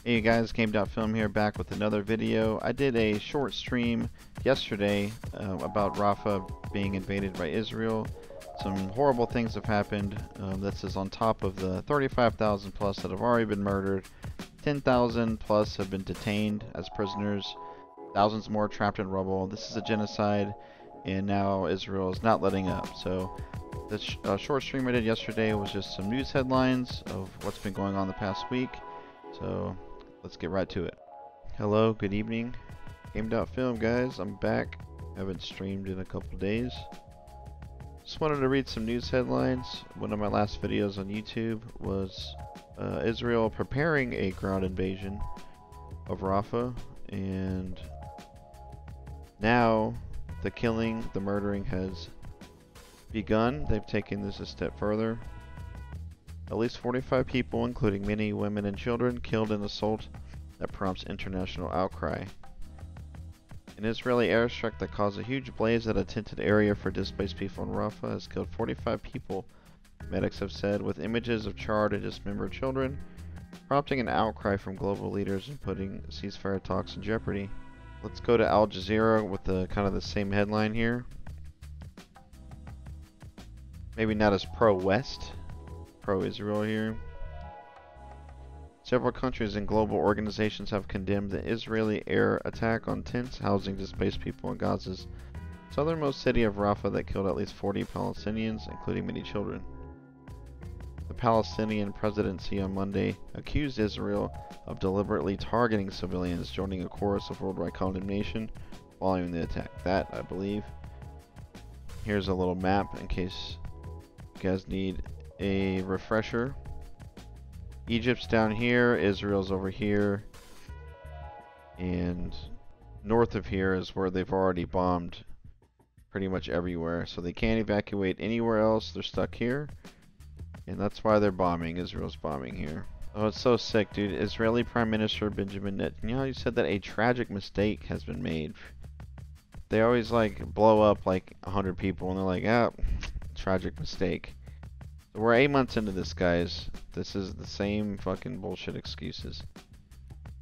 Hey guys, Game.Film here, back with another video. I did a short stream yesterday about Rafah being invaded by Israel. Some horrible things have happened. This is on top of the 35,000 plus that have already been murdered. 10,000 plus have been detained as prisoners. Thousands more trapped in rubble. This is a genocide, and now Israel is not letting up. So the short stream I did yesterday was just some news headlines of what's been going on the past week. So let's get right to it. Hello, good evening. Game.Film guys, I'm back. Haven't streamed in a couple days. Just wanted to read some news headlines. One of my last videos on YouTube was Israel preparing a ground invasion of Rafah, and now the killing, the murdering has begun. They've taken this a step further. At least 45 people, including many women and children, killed in assault that prompts international outcry. An Israeli airstrike that caused a huge blaze at a tented area for displaced people in Rafah has killed 45 people, medics have said, with images of charred and dismembered children, prompting an outcry from global leaders and putting ceasefire talks in jeopardy. Let's go to Al Jazeera with the kind of the same headline here. Maybe not as pro-West, pro-Israel here. Several countries and global organizations have condemned the Israeli air attack on tents housing displaced people in Gaza's southernmost city of Rafah that killed at least 40 Palestinians, including many children. The Palestinian presidency on Monday accused Israel of deliberately targeting civilians, joining a chorus of worldwide condemnation following the attack. That, I believe. Here's a little map in case you guys need a refresher. Egypt's down here, Israel's over here, and north of here is where they've already bombed pretty much everywhere. So they can't evacuate anywhere else, they're stuck here, and that's why they're bombing. Israel's bombing here. Oh, it's so sick, dude. Israeli Prime Minister Benjamin Netanyahu said that a tragic mistake has been made. They always like blow up like 100 people and they're like, ah, tragic mistake. We're 8 months into this, guys. This is the same fucking bullshit excuses.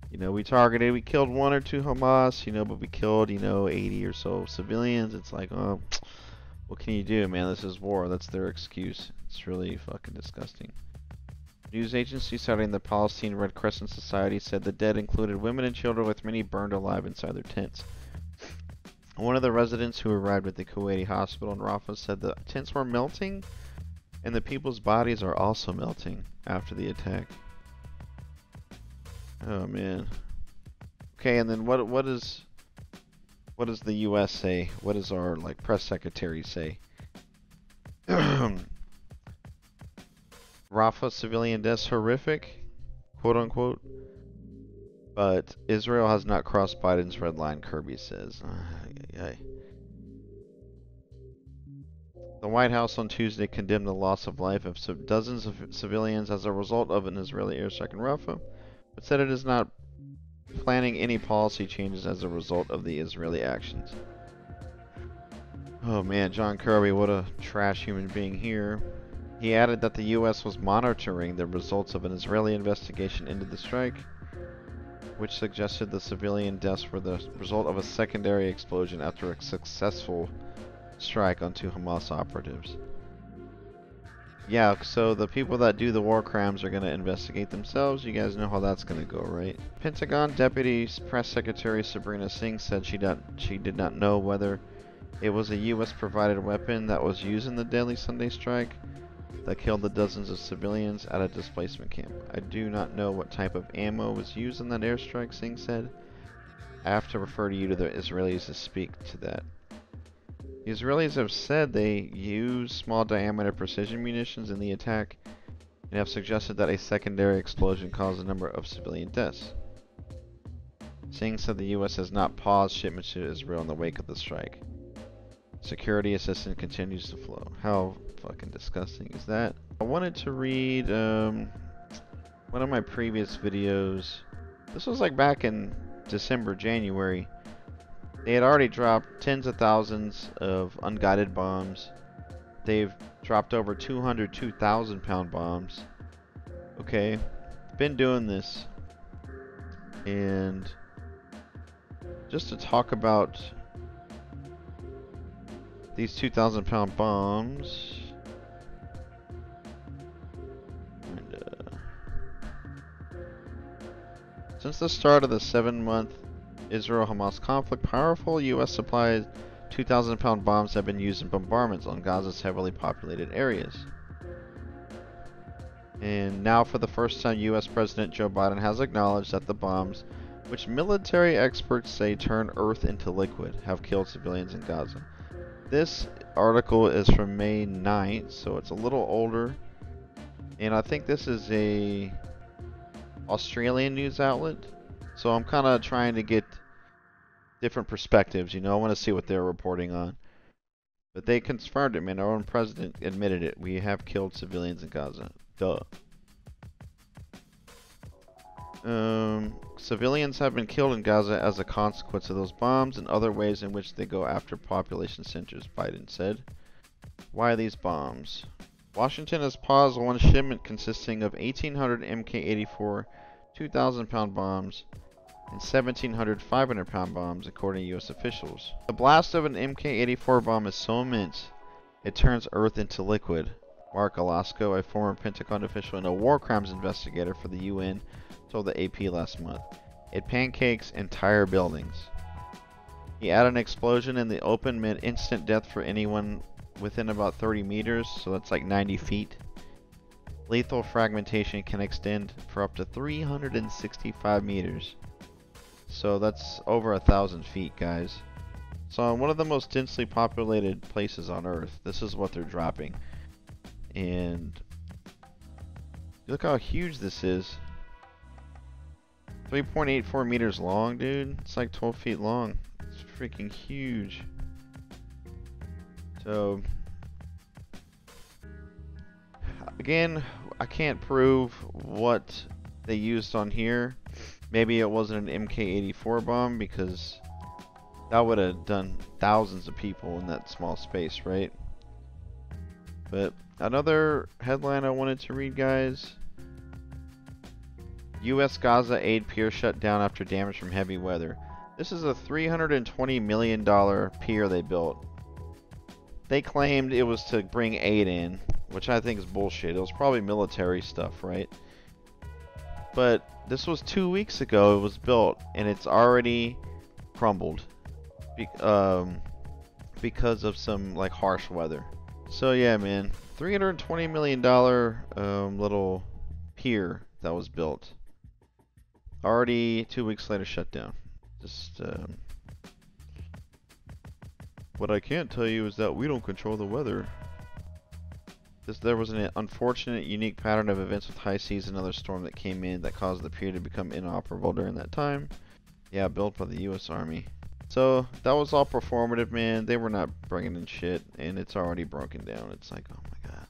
You know, we killed 1 or 2 Hamas, you know, but we killed, 80 or so civilians. It's like, oh, what can you do, man? This is war. That's their excuse. It's really fucking disgusting. News agency citing the Palestine Red Crescent Society said the dead included women and children, with many burned alive inside their tents. One of the residents who arrived at the Kuwaiti hospital in Rafah said the tents were melting, and the people's bodies are also melting after the attack. Oh man. Okay, and then what does the US say? What does our press secretary say? Rafah civilian deaths horrific, quote unquote. But Israel has not crossed Biden's red line, Kirby says. The White House on Tuesday condemned the loss of life of dozens of civilians as a result of an Israeli airstrike in Rafah, but said it is not planning any policy changes as a result of the Israeli actions. Oh man, John Kirby, what a trash human being here. He added that the U.S. was monitoring the results of an Israeli investigation into the strike, which suggested the civilian deaths were the result of a secondary explosion after a successful strike on 2 Hamas operatives. Yeah, so the people that do the war crimes are going to investigate themselves. You guys know how that's going to go, right? Pentagon Deputy Press Secretary Sabrina Singh said she did not know whether it was a U.S. provided weapon that was used in the deadly Sunday strike that killed the dozens of civilians at a displacement camp. I do not know what type of ammo was used in that airstrike, Singh said. I have to refer to you to the Israelis to speak to that. The Israelis have said they used small diameter precision munitions in the attack and have suggested that a secondary explosion caused a number of civilian deaths. Singh said the U.S. has not paused shipments to Israel in the wake of the strike. Security assistance continues to flow. How fucking disgusting is that? I wanted to read one of my previous videos. This was like back in December, January. They had already dropped tens of thousands of unguided bombs. They've dropped over 202,000 pound bombs. Okay, been doing this And just to talk about these 2,000-pound bombs. And, since the start of the 7-month Israel-Hamas conflict, powerful U.S. supplied 2,000-pound bombs have been used in bombardments on Gaza's heavily populated areas. And now, for the first time, U.S. President Joe Biden has acknowledged that the bombs, which military experts say turn Earth into liquid, have killed civilians in Gaza. This article is from May 9th, so it's a little older. And I think this is a Australian news outlet. So I'm kind of trying to get different perspectives, I want to see what they're reporting on. But they confirmed it, man. Our own president admitted it. We have killed civilians in Gaza. Duh. Civilians have been killed in Gaza as a consequence of those bombs and other ways in which they go after population centers, Biden said. Why these bombs? Washington has paused one shipment consisting of 1,800 Mk-84 2,000-pound bombs and 1,700 500-pound bombs, according to U.S. officials. The blast of an Mk-84 bomb is so immense, it turns Earth into liquid. Mark Alasko, a former Pentagon official and a war crimes investigator for the UN, told the AP last month. It pancakes entire buildings. He added an explosion in the open meant instant death for anyone within about 30 meters, so that's like 90 feet. Lethal fragmentation can extend for up to 365 meters. So that's over 1,000 feet, guys. So on one of the most densely populated places on Earth, this is what they're dropping. And look how huge this is. 3.84 meters long, dude. It's like 12 feet long. It's freaking huge. So, again, I can't prove what they used on here. Maybe it wasn't an Mk-84 bomb, because that would have done thousands of people in that small space, right? But another headline I wanted to read, guys. U.S. Gaza aid pier shut down after damage from heavy weather. This is a $320 million pier they built. They claimed it was to bring aid in, which I think is bullshit. It was probably military stuff, right? But this was 2 weeks ago it was built, and it's already crumbled because of some like harsh weather. So yeah, man, $320 million little pier that was built. Already 2 weeks later shut down. Just what I can't tell you is that we don't control the weather. There was an unfortunate, unique pattern of events with high seas and another storm that came in that caused the pier to become inoperable during that time. Yeah, built by the U.S. Army. So that was all performative, man. They were not bringing in shit, and it's already broken down. It's like, oh my god.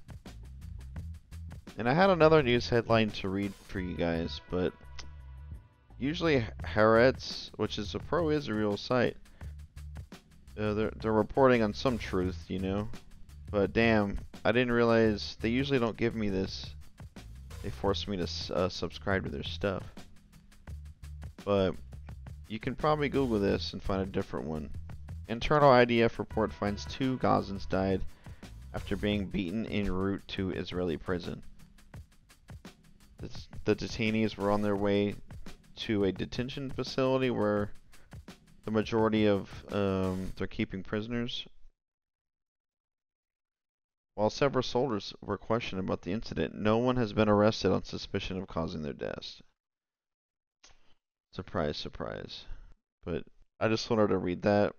And I had another news headline to read for you guys, but usually Haaretz, which is a pro-Israel site, they're reporting on some truth, But damn, I didn't realize they usually don't give me this. They force me to subscribe to their stuff. But you can probably Google this and find a different one. Internal IDF report finds 2 Gazans died after being beaten en route to Israeli prison. The detainees were on their way to a detention facility where the majority of they're keeping prisoners. While several soldiers were questioned about the incident, no one has been arrested on suspicion of causing their deaths. Surprise, surprise. But I just wanted to read that.